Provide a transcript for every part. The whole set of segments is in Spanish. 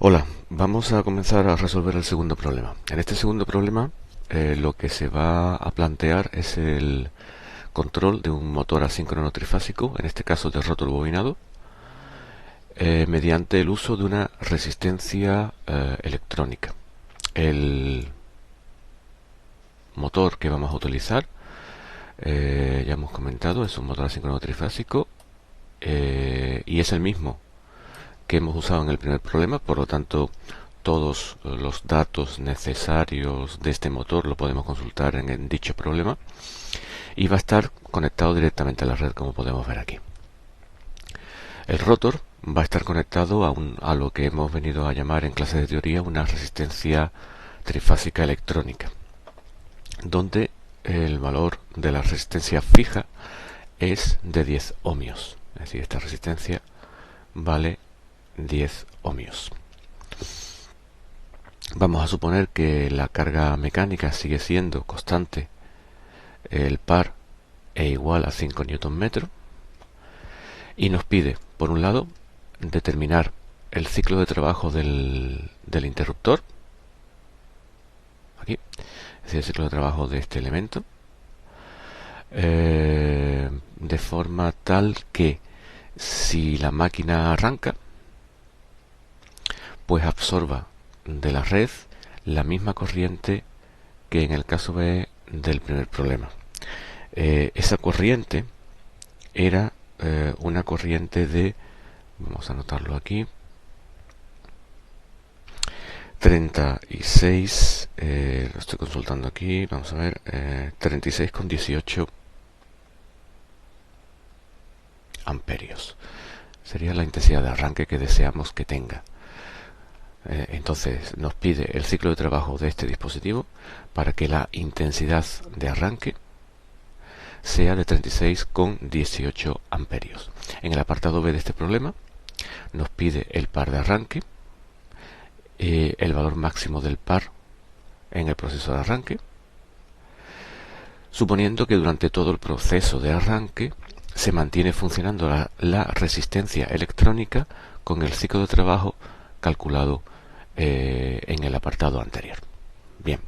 Hola, vamos a comenzar a resolver el segundo problema. En este segundo problema lo que se va a plantear es el control de un motor asíncrono trifásico, en este caso de rotor bobinado, mediante el uso de una resistencia electrónica. El motor que vamos a utilizar, ya hemos comentado, es un motor asíncrono trifásico y es el mismo que hemos usado en el primer problema, por lo tanto todos los datos necesarios de este motor lo podemos consultar en dicho problema y va a estar conectado directamente a la red, como podemos ver aquí. El rotor va a estar conectado a lo que hemos venido a llamar en clases de teoría una resistencia trifásica electrónica, donde el valor de la resistencia fija es de 10 ohmios, es decir, esta resistencia vale 10 ohmios. Vamos a suponer que la carga mecánica sigue siendo constante, el par e igual a 5 Nm, y nos pide, por un lado, determinar el ciclo de trabajo del interruptor, aquí, es decir, el ciclo de trabajo de este elemento, de forma tal que si la máquina arranca, pues absorba de la red la misma corriente que en el caso B del primer problema. Esa corriente era una corriente de, vamos a anotarlo aquí, 36, lo estoy consultando aquí, vamos a ver, 36,18 amperios. Sería la intensidad de arranque que deseamos que tenga. Entonces nos pide el ciclo de trabajo de este dispositivo para que la intensidad de arranque sea de 36,18 amperios. En el apartado B de este problema nos pide el par de arranque, el valor máximo del par en el proceso de arranque, suponiendo que durante todo el proceso de arranque se mantiene funcionando la resistencia electrónica con el ciclo de trabajo calculado en el apartado anterior. Bien,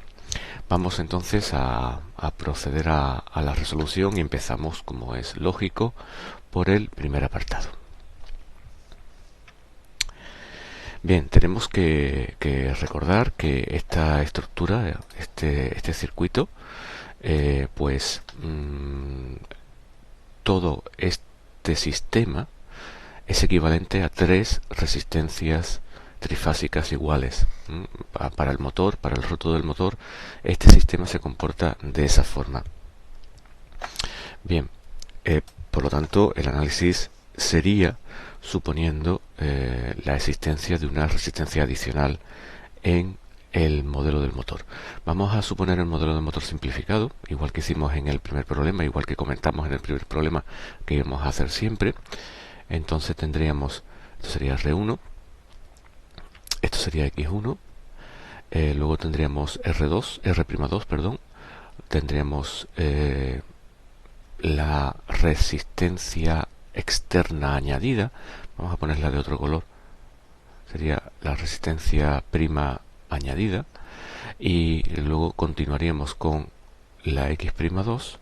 vamos entonces a proceder a la resolución y empezamos, como es lógico, por el primer apartado. Bien, tenemos que recordar que esta estructura, este circuito, todo este sistema es equivalente a 3 resistencias trifásicas iguales. Para el motor, para el rotor del motor, este sistema se comporta de esa forma. Bien, por lo tanto, el análisis sería suponiendo la existencia de una resistencia adicional en el modelo del motor. Vamos a suponer el modelo del motor simplificado, igual que hicimos en el primer problema, igual que comentamos en el primer problema que íbamos a hacer siempre. Entonces tendríamos, esto sería R1, esto sería X1, luego tendríamos R'2, perdón, tendríamos la resistencia externa añadida, vamos a ponerla de otro color, sería la resistencia prima añadida, y luego continuaríamos con la X'2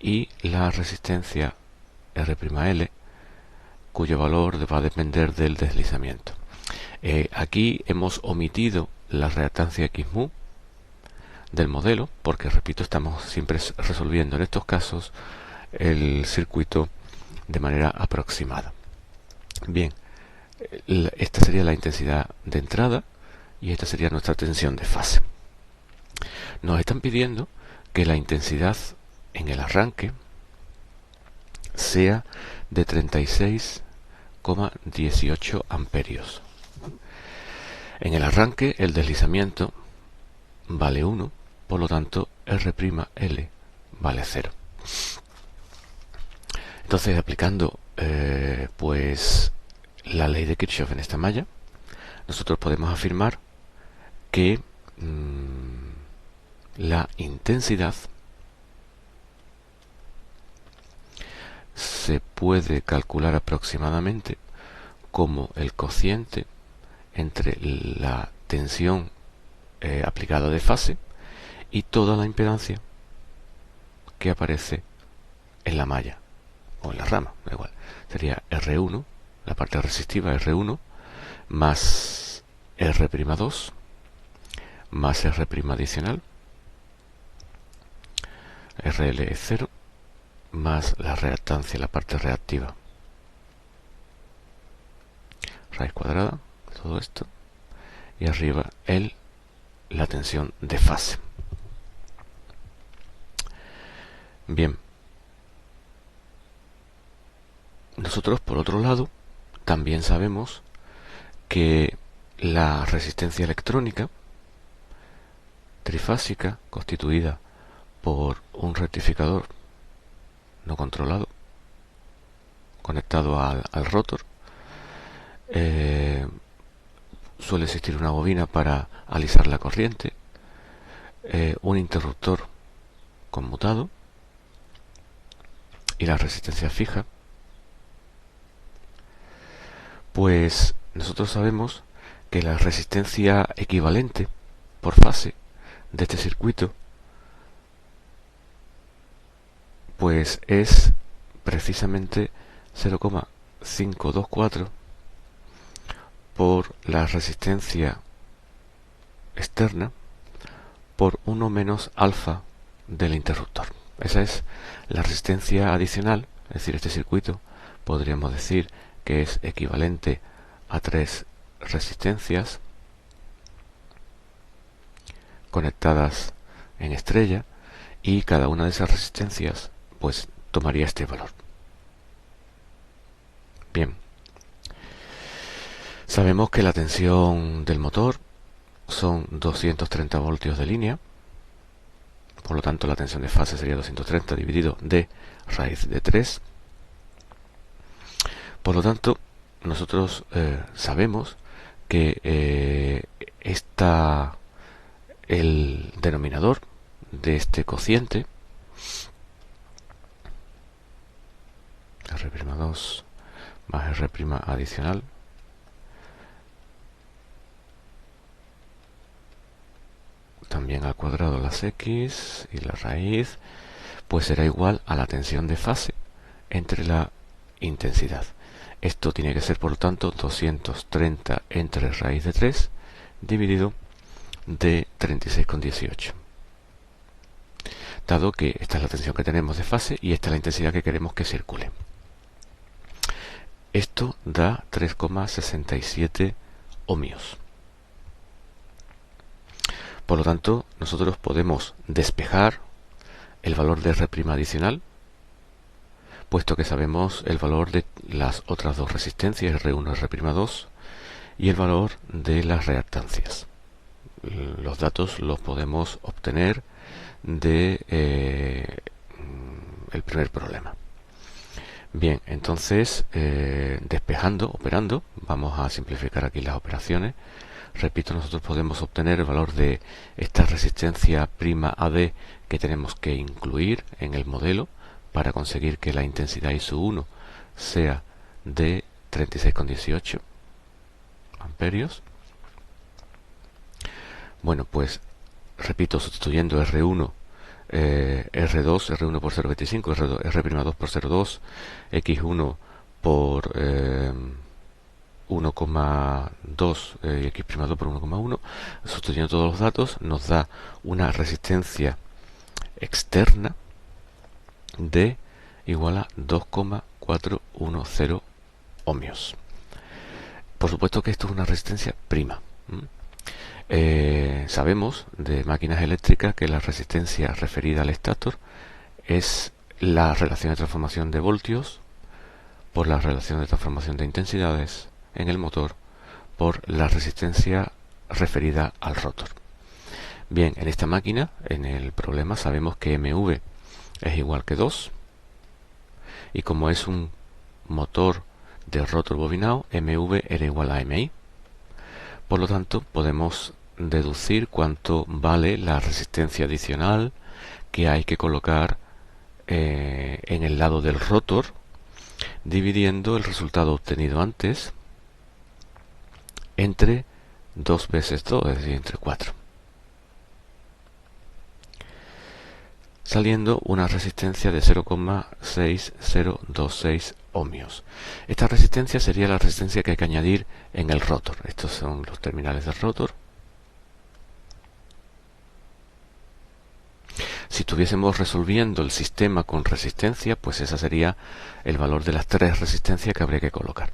y la resistencia R'L, cuyo valor va a depender del deslizamiento. Aquí hemos omitido la reactancia Xmu del modelo, porque repito, estamos siempre resolviendo en estos casos el circuito de manera aproximada. Bien, esta sería la intensidad de entrada y esta sería nuestra tensión de fase. Nos están pidiendo que la intensidad en el arranque sea de 36,18 amperios. En el arranque el deslizamiento vale 1, por lo tanto R'L vale 0. Entonces, aplicando pues la ley de Kirchhoff en esta malla, nosotros podemos afirmar que la intensidad se puede calcular aproximadamente como el cociente entre la tensión aplicada de fase y toda la impedancia que aparece en la malla o en la rama, da igual. Sería R1, la parte resistiva R1, más R'2, más R' adicional, RL es 0, más la reactancia, la parte reactiva, raíz cuadrada, todo esto, y arriba la tensión de fase. Bien, nosotros por otro lado también sabemos que la resistencia electrónica trifásica constituida por un rectificador no controlado conectado al rotor, suele existir una bobina para alisar la corriente, un interruptor conmutado y la resistencia fija. Pues nosotros sabemos que la resistencia equivalente por fase de este circuito pues es precisamente 0,524 por la resistencia externa por 1 menos alfa del interruptor. Esa es la resistencia adicional, es decir, este circuito podríamos decir que es equivalente a 3 resistencias conectadas en estrella, y cada una de esas resistencias pues tomaría este valor. Bien, sabemos que la tensión del motor son 230 voltios de línea, por lo tanto la tensión de fase sería 230 dividido de raíz de 3. Por lo tanto, nosotros sabemos que el denominador de este cociente, R'2 más R' adicional, también al cuadrado las X y la raíz, pues será igual a la tensión de fase entre la intensidad. Esto tiene que ser, por lo tanto, 230 entre raíz de 3 dividido de 36,18. Dado que esta es la tensión que tenemos de fase y esta es la intensidad que queremos que circule. Esto da 3,67 ohmios. Por lo tanto, nosotros podemos despejar el valor de R' adicional, puesto que sabemos el valor de las otras dos resistencias, R1 y R'2, y el valor de las reactancias. Los datos los podemos obtener de el primer problema. Bien, entonces, operando, vamos a simplificar aquí las operaciones. Repito, nosotros podemos obtener el valor de esta resistencia prima AD que tenemos que incluir en el modelo para conseguir que la intensidad ISU1 sea de 36,18 amperios. Bueno, pues repito, sustituyendo R1, R2, R1 por 0,25, R'2 por 0,2, X1 por 1,2 y X'2 por 1,1, sustituyendo todos los datos nos da una resistencia externa de igual a 2,410 ohmios. Por supuesto que esto es una resistencia prima. Sabemos de máquinas eléctricas que la resistencia referida al estator es la relación de transformación de voltios por la relación de transformación de intensidades en el motor por la resistencia referida al rotor. Bien, en esta máquina, en el problema, sabemos que MV es igual que 2, y como es un motor de rotor bobinado, MV era igual a MI. Por lo tanto, podemos deducir cuánto vale la resistencia adicional que hay que colocar en el lado del rotor, dividiendo el resultado obtenido antes entre 2 veces 2, es decir, entre 4. Saliendo una resistencia de 0,6026 ohmios. Esta resistencia sería la resistencia que hay que añadir en el rotor. Estos son los terminales del rotor. Si estuviésemos resolviendo el sistema con resistencia, pues ese sería el valor de las 3 resistencias que habría que colocar.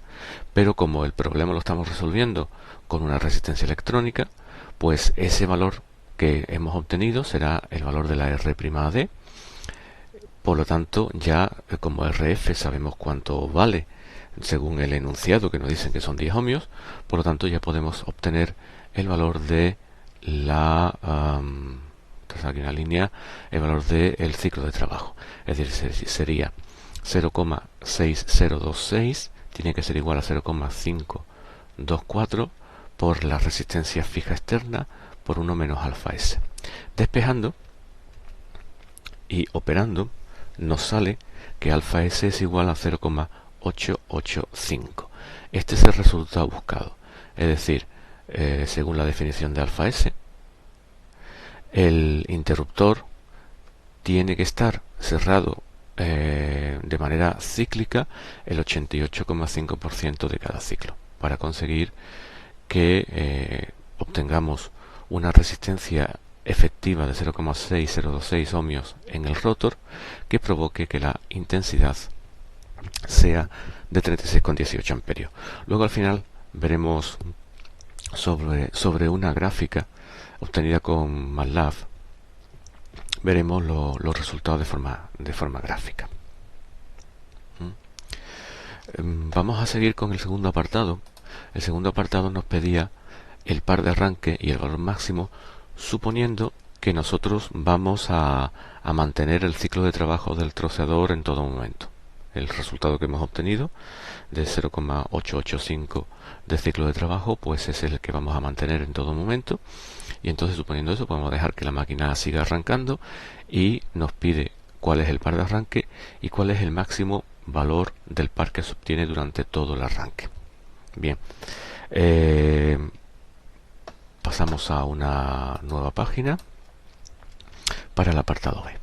Pero como el problema lo estamos resolviendo con una resistencia electrónica, pues ese valor que hemos obtenido será el valor de la R'AD. Por lo tanto, ya como RF sabemos cuánto vale según el enunciado, que nos dicen que son 10 ohmios, por lo tanto ya podemos obtener el valor de aquí una línea, el valor del ciclo de trabajo. Es decir, sería 0,6026, tiene que ser igual a 0,524 por la resistencia fija externa por 1 menos alfa S. Despejando y operando, nos sale que alfa S es igual a 0,885. Este es el resultado buscado. Es decir, según la definición de alfa S, el interruptor tiene que estar cerrado de manera cíclica el 88,5% de cada ciclo para conseguir que obtengamos una resistencia efectiva de 0,6026 ohmios en el rotor que provoque que la intensidad sea de 36,18 amperios. Luego al final veremos sobre una gráfica obtenida con MATLAB, veremos los resultados de forma gráfica. Vamos a seguir con el segundo apartado. El segundo apartado nos pedía el par de arranque y el valor máximo, suponiendo que nosotros vamos a mantener el ciclo de trabajo del troceador en todo momento. El resultado que hemos obtenido de 0,885 de ciclo de trabajo, pues es el que vamos a mantener en todo momento. Y entonces, suponiendo eso, podemos dejar que la máquina siga arrancando y nos pide cuál es el par de arranque y cuál es el máximo valor del par que se obtiene durante todo el arranque. Bien, pasamos a una nueva página para el apartado B.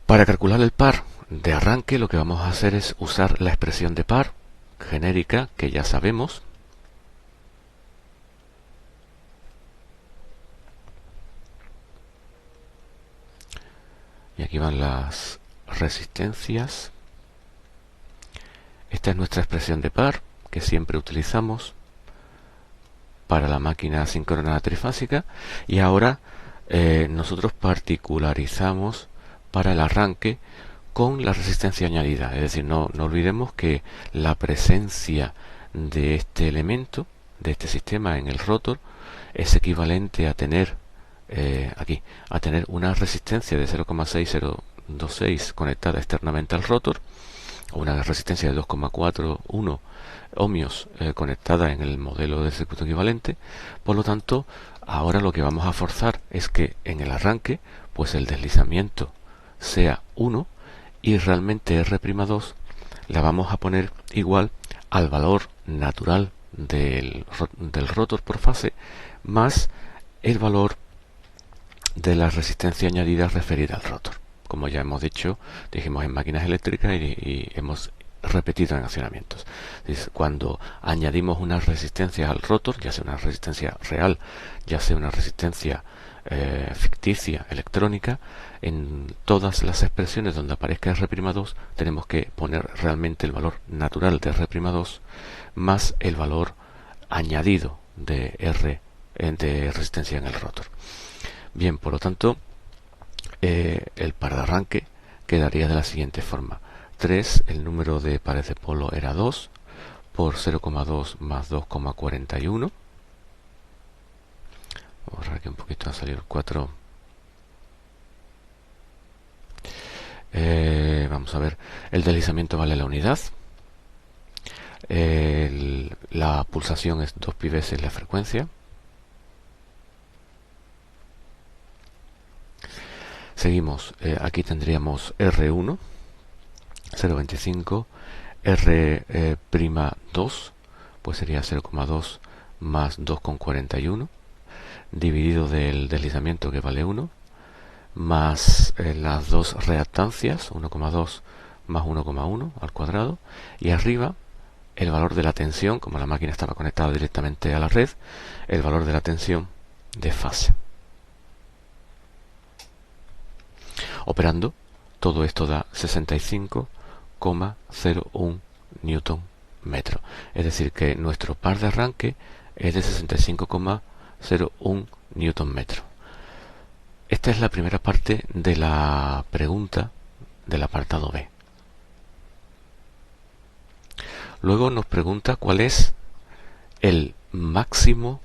Para calcular el par de arranque, lo que vamos a hacer es usar la expresión de par genérica que ya sabemos. Y aquí van las resistencias. Esta es nuestra expresión de par que siempre utilizamos para la máquina síncrona trifásica, y ahora nosotros particularizamos para el arranque con la resistencia añadida. Es decir, no olvidemos que la presencia de este elemento, de este sistema en el rotor, es equivalente a tener a tener una resistencia de 0,6026 conectada externamente al rotor, o una resistencia de 2,41 ohmios conectada en el modelo de circuito equivalente. Por lo tanto, ahora lo que vamos a forzar es que en el arranque, pues el deslizamiento sea 1 y realmente R'2 la vamos a poner igual al valor natural del rotor por fase más el valor de la resistencia añadida referida al rotor. Como ya hemos dicho, dijimos en máquinas eléctricas y hemos repetido en accionamientos. Cuando añadimos una resistencia al rotor, ya sea una resistencia real, ya sea una resistencia ficticia electrónica, en todas las expresiones donde aparezca R'2 tenemos que poner realmente el valor natural de R'2 más el valor añadido de de resistencia en el rotor. Bien, por lo tanto, el par de arranque quedaría de la siguiente forma: 3, el número de pares de polo era 2, por 0,2 más 2,41. Vamos a borrar aquí un poquito, ha salido el 4. Vamos a ver, el deslizamiento vale la unidad. La pulsación es 2 pi veces la frecuencia. Seguimos, aquí tendríamos R1, 0,25, R'2 pues sería 0,2 más 2,41 dividido del deslizamiento, que vale 1, más las dos reactancias, 1,2 más 1,1 al cuadrado, y arriba el valor de la tensión, como la máquina estaba conectada directamente a la red, el valor de la tensión de fase. Operando, todo esto da 65,01 newton metro. Es decir, que nuestro par de arranque es de 65,01 newton metro. Esta es la primera parte de la pregunta del apartado B. Luego nos pregunta cuál es el máximo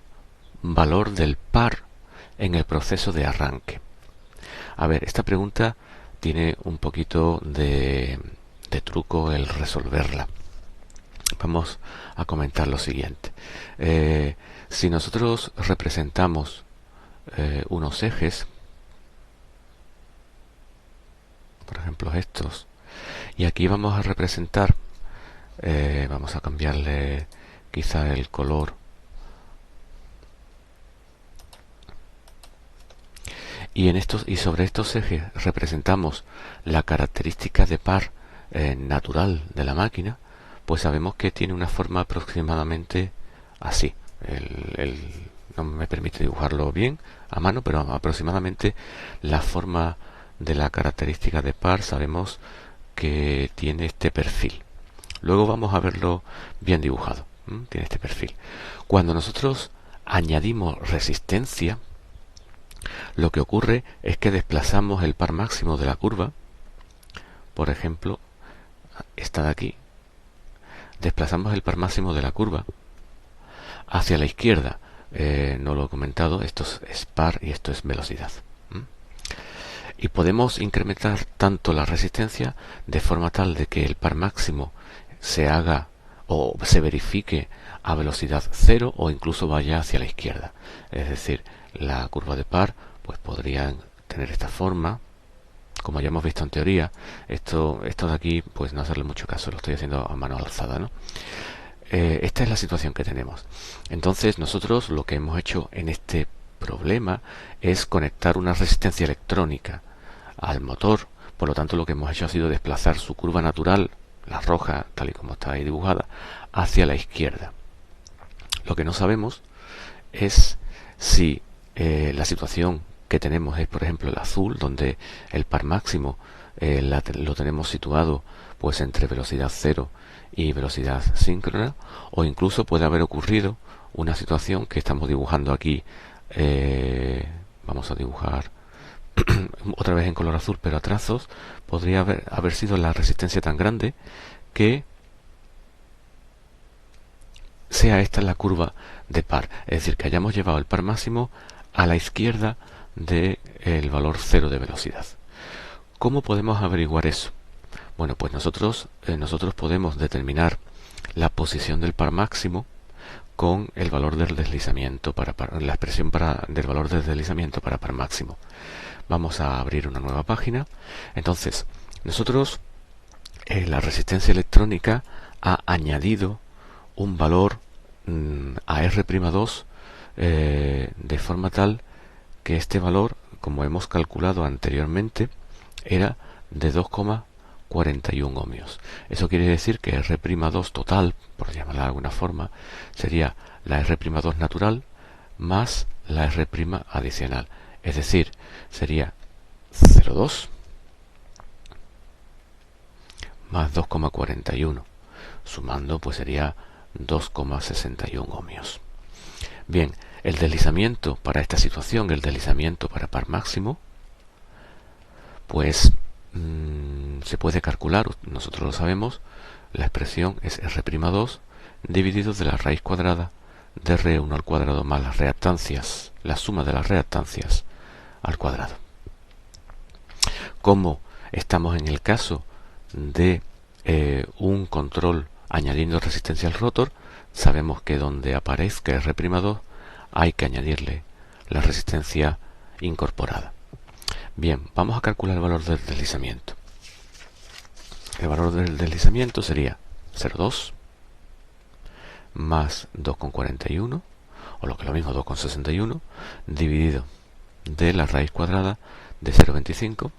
valor del par en el proceso de arranque. A ver, esta pregunta tiene un poquito de truco el resolverla. Vamos a comentar lo siguiente. Si nosotros representamos unos ejes, por ejemplo estos, y aquí vamos a representar, vamos a cambiarle quizá el color, y sobre estos ejes representamos la característica de par natural de la máquina, pues sabemos que tiene una forma aproximadamente así. No me permite dibujarlo bien a mano, pero aproximadamente la forma de la característica de par sabemos que tiene este perfil. Luego vamos a verlo bien dibujado. Tiene este perfil. Cuando nosotros añadimos resistencia, lo que ocurre es que desplazamos el par máximo de la curva. Por ejemplo, esta de aquí. Desplazamos el par máximo de la curva hacia la izquierda. No lo he comentado, esto es par y esto es velocidad. Y podemos incrementar tanto la resistencia de forma tal de que el par máximo se haga o se verifique a velocidad cero o incluso vaya hacia la izquierda. Es decir, la curva de par pues podría tener esta forma, como ya hemos visto en teoría. Esto de aquí pues no hacerle mucho caso, lo estoy haciendo a mano alzada, ¿no? Esta es la situación que tenemos. Entonces nosotros lo que hemos hecho en este problema es conectar una resistencia electrónica al motor. Por lo tanto, lo que hemos hecho ha sido desplazar su curva natural, la roja, tal y como está ahí dibujada, hacia la izquierda. Lo que no sabemos es si la situación que tenemos es, por ejemplo, el azul, donde el par máximo lo tenemos situado pues entre velocidad cero y velocidad síncrona, o incluso puede haber ocurrido una situación que estamos dibujando aquí. Vamos a dibujar otra vez en color azul, pero a trazos. Podría haber sido la resistencia tan grande que sea esta la curva de par, es decir, que hayamos llevado el par máximo a la izquierda del valor cero de velocidad. ¿Cómo podemos averiguar eso? Bueno, pues nosotros podemos determinar la posición del par máximo con el valor del deslizamiento la expresión del valor del deslizamiento para par máximo. Vamos a abrir una nueva página. Entonces, nosotros la resistencia electrónica ha añadido un valor a R'2 de forma tal que este valor, como hemos calculado anteriormente, era de 2,41 ohmios. Eso quiere decir que R'2 total, por llamarla de alguna forma, sería la R'2 natural más la R' adicional. Es decir, sería 0,2 más 2,41. Sumando, pues sería 2,61 ohmios. Bien, el deslizamiento para esta situación, el deslizamiento para par máximo, pues se puede calcular, nosotros lo sabemos, la expresión es R'2 dividido de la raíz cuadrada de R1 al cuadrado más las reactancias, la suma de las reactancias al cuadrado. Como estamos en el caso de un control añadiendo resistencia al rotor, sabemos que donde aparezca R'2 hay que añadirle la resistencia incorporada. Bien, vamos a calcular el valor del deslizamiento. El valor del deslizamiento sería 0,2 más 2,41, o lo que es lo mismo 2,61, dividido de la raíz cuadrada de 0,25,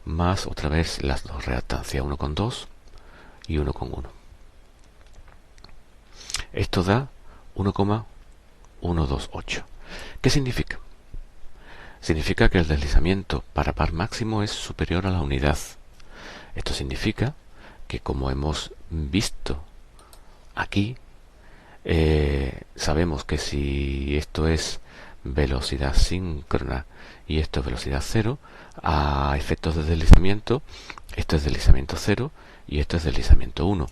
más otra vez las dos reactancias, 1,2 y 1,1. Esto da 1,128. ¿Qué significa? Significa que el deslizamiento para par máximo es superior a la unidad. Esto significa que, como hemos visto aquí, sabemos que si esto es velocidad síncrona y esto es velocidad cero, a efectos de deslizamiento, esto es deslizamiento cero y esto es deslizamiento 1.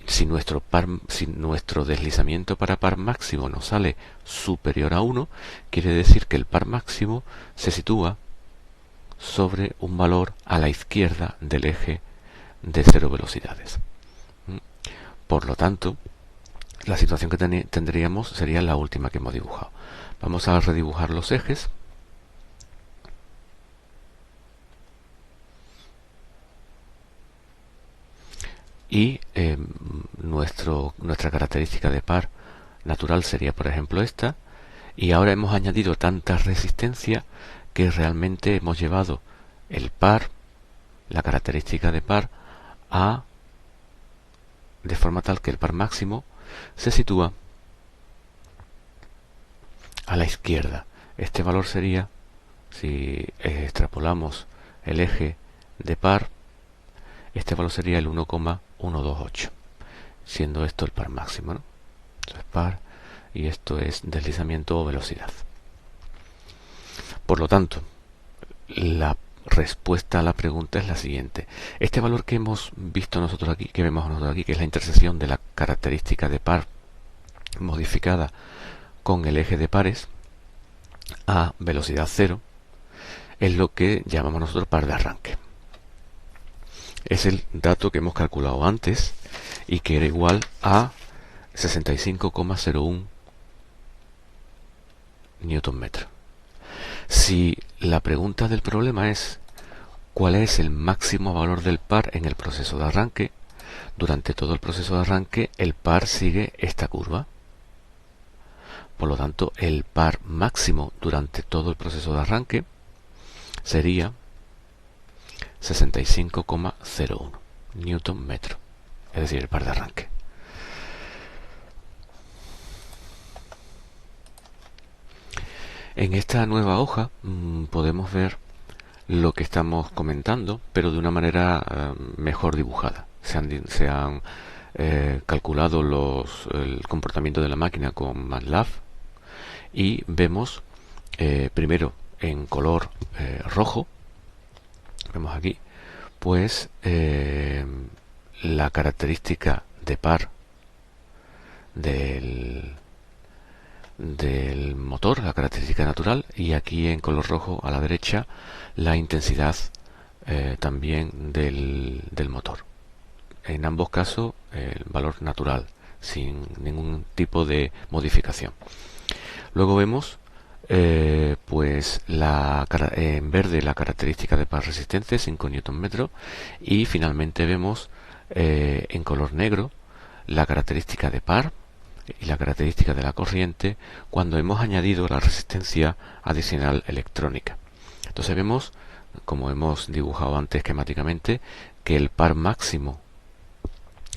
Si nuestro deslizamiento para par máximo nos sale superior a 1, quiere decir que el par máximo se sitúa sobre un valor a la izquierda del eje de cero velocidades. Por lo tanto, la situación que tendríamos sería la última que hemos dibujado. Vamos a redibujar los ejes. Y nuestra característica de par natural sería, por ejemplo, esta. Y ahora hemos añadido tanta resistencia que realmente hemos llevado el par, la característica de par, de forma tal que el par máximo se sitúa a la izquierda. Este valor sería, si extrapolamos el eje de par, este valor sería el 1,128, siendo esto el par máximo, ¿no? Esto es par y esto es deslizamiento o velocidad. Por lo tanto, la respuesta a la pregunta es la siguiente. Este valor que hemos visto nosotros aquí, que vemos nosotros aquí, que es la intersección de la característica de par modificada con el eje de pares a velocidad cero, es lo que llamamos nosotros par de arranque. Es el dato que hemos calculado antes y que era igual a 65,01 Nm. Si la pregunta del problema es cuál es el máximo valor del par en el proceso de arranque, durante todo el proceso de arranque el par sigue esta curva. Por lo tanto, el par máximo durante todo el proceso de arranque sería 65,01 Nm, es decir, el par de arranque. En esta nueva hoja podemos ver lo que estamos comentando, pero de una manera mejor dibujada. Se han calculado el comportamiento de la máquina con MATLAB y vemos primero en color rojo, vemos aquí, pues la característica de par del motor, la característica natural, y aquí en color rojo a la derecha la intensidad también del motor. En ambos casos el valor natural, sin ningún tipo de modificación. Luego vemos pues en verde la característica de par resistente, 5 Nm, y finalmente vemos en color negro la característica de par y la característica de la corriente cuando hemos añadido la resistencia adicional electrónica. Entonces vemos, como hemos dibujado antes esquemáticamente, que el par máximo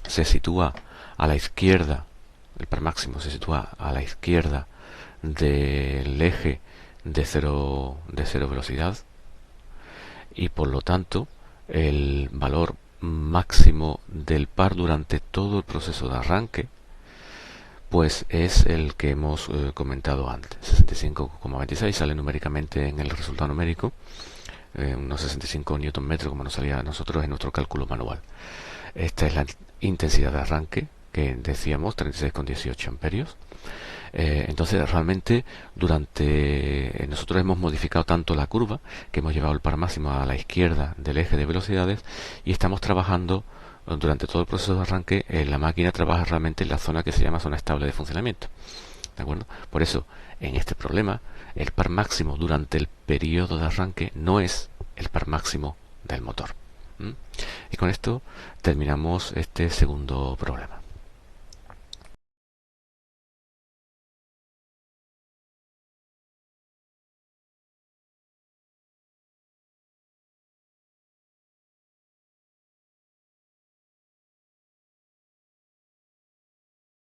se sitúa a la izquierda, el par máximo se sitúa a la izquierda del eje de cero velocidad, y por lo tanto el valor máximo del par durante todo el proceso de arranque pues es el que hemos comentado antes, 65,26, sale numéricamente en el resultado numérico, unos 65 Nm como nos salía a nosotros en nuestro cálculo manual. Esta es la intensidad de arranque que decíamos, 36,18 amperios. Entonces realmente nosotros hemos modificado tanto la curva que hemos llevado el par máximo a la izquierda del eje de velocidades y estamos trabajando durante todo el proceso de arranque. La máquina trabaja realmente en la zona que se llama zona estable de funcionamiento, ¿de acuerdo? Por eso en este problema el par máximo durante el periodo de arranque no es el par máximo del motor. Y con esto terminamos este segundo problema.